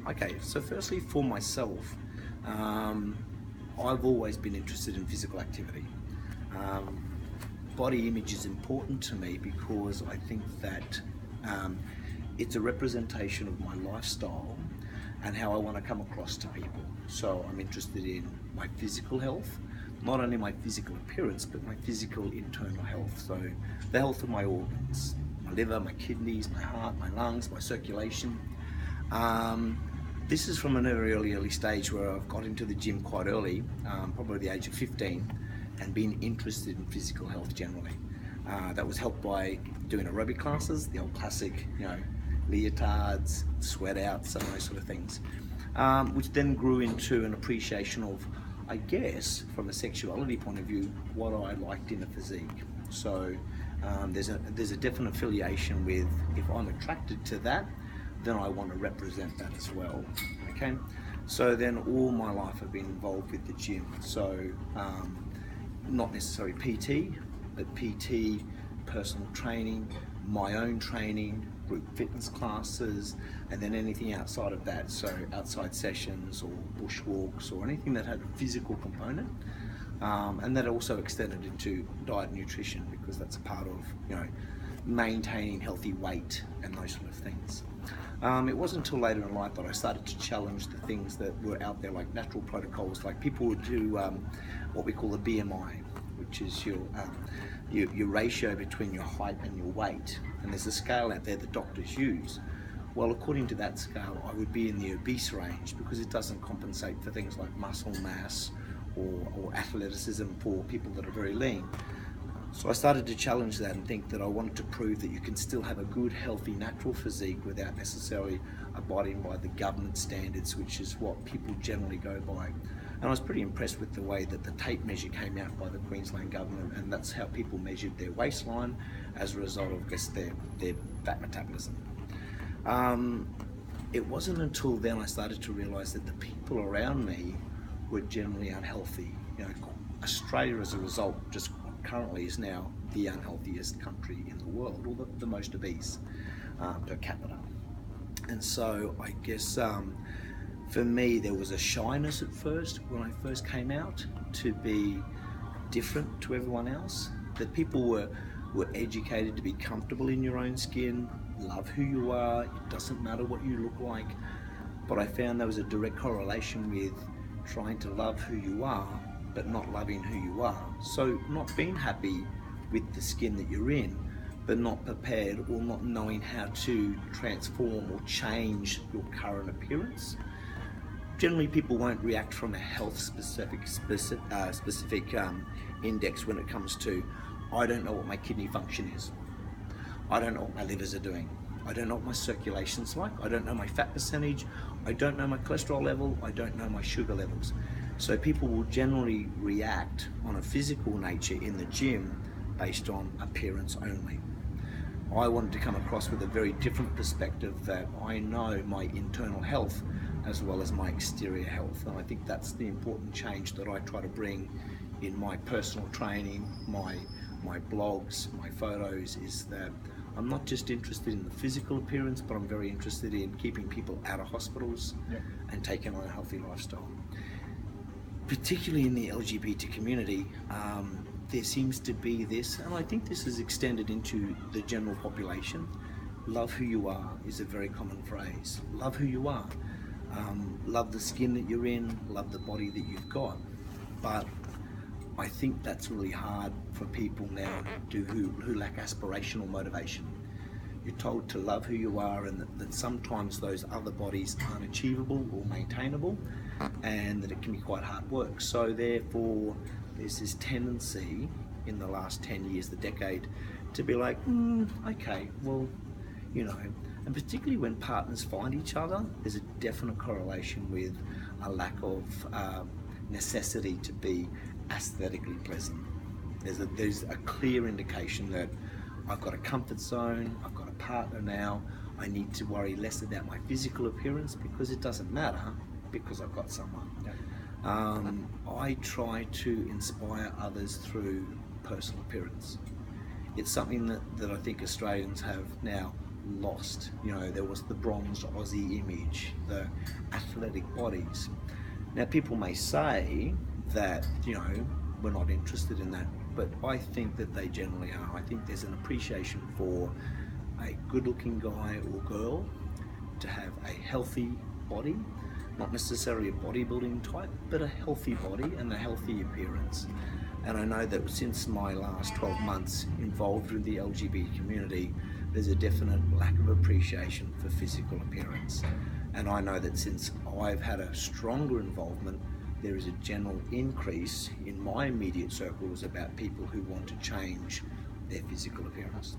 Okay, so firstly for myself, um, I've always been interested in physical activity. Um, Body image is important to me because I think that um, it's a representation of my lifestyle and how I want to come across to people. So I'm interested in my physical health, not only my physical appearance, but my physical internal health. So the health of my organs, my liver, my kidneys, my heart, my lungs, my circulation. Um, this is from an early stage where I've got into the gym quite early, probably the age of 15, and been interested in physical health generally. That was helped by doing aerobic classes, the old classic, leotards, sweat outs, and those sort of things, which then grew into an appreciation of, I guess, from a sexuality point of view, what I liked in a physique. So there's a definite affiliation with, if I'm attracted to that, then I want to represent that as well. Okay, so then all my life I've been involved with the gym. So not necessarily PT, but PT, personal training, my own training, group fitness classes, and then anything outside of that. So outside sessions or bushwalks or anything that had a physical component. And that also extended into diet and nutrition, because that's a part of maintaining healthy weight and those sort of things. It wasn't until later in life that I started to challenge the things that were out there, like natural protocols. Like people would do what we call the BMI, which is your ratio between your height and your weight. And there's a scale out there that doctors use. Well, according to that scale, I would be in the obese range because it doesn't compensate for things like muscle mass or athleticism for people that are very lean. So I started to challenge that and think that I wanted to prove that you can still have a good, healthy, natural physique without necessarily abiding by the government standards, which is what people generally go by. And I was pretty impressed with the way that the tape measure came out by the Queensland government, and that's how people measured their waistline as a result of, I guess, their fat metabolism. It wasn't until then I started to realise that the people around me were generally unhealthy. Australia, as a result, just currently is now the unhealthiest country in the world, or the most obese per capita. And so I guess for me there was a shyness at first when I first came out to be different to everyone else, that people were educated to be comfortable in your own skin, love who you are, it doesn't matter what you look like. But I found there was a direct correlation with trying to love who you are but not loving who you are. So not being happy with the skin that you're in, but not prepared or not knowing how to transform or change your current appearance. Generally, people won't react from a health specific index when it comes to, I don't know what my kidney function is, I don't know what my livers are doing, I don't know what my circulation's like, I don't know my fat percentage, I don't know my cholesterol level, I don't know my sugar levels. So people will generally react on a physical nature in the gym based on appearance only. I wanted to come across with a very different perspective, that I know my internal health as well as my exterior health. And I think that's the important change that I try to bring in my personal training, my blogs, my photos, is that I'm not just interested in the physical appearance, but I'm very interested in keeping people out of hospitals and taking on a healthy lifestyle. Particularly in the LGBT community, there seems to be this, and I think this is extended into the general population. Love who you are is a very common phrase. Love who you are. Love the skin that you're in, love the body that you've got. But I think that's really hard for people now who lack aspirational motivation. You're told to love who you are, and that sometimes those other bodies aren't achievable or maintainable, and that it can be quite hard work. So therefore, there's this tendency in the last 10 years, the decade, to be like, okay, well, and particularly when partners find each other, there's a definite correlation with a lack of necessity to be aesthetically pleasant. There's a clear indication that I've got a comfort zone, I've got a partner now, I need to worry less about my physical appearance because it doesn't matter, because I've got someone. I try to inspire others through personal appearance. It's something that I think Australians have now lost. There was the bronzed Aussie image, the athletic bodies. Now, people may say that, we're not interested in that, but I think that they generally are. I think there's an appreciation for a good-looking guy or girl to have a healthy body, not necessarily a bodybuilding type, but a healthy body and a healthy appearance. And I know that since my last 12 months involved with the LGBT community, there's a definite lack of appreciation for physical appearance. And I know that since I've had a stronger involvement, there is a general increase in my immediate circles about people who want to change their physical appearance.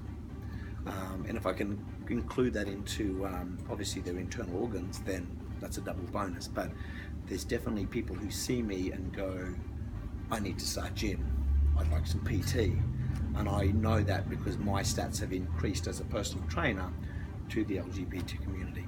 And if I can include that into obviously their internal organs, then that's a double bonus. But there's definitely people who see me and go, I need to start gym, I'd like some PT. And I know that because my stats have increased as a personal trainer to the LGBT community.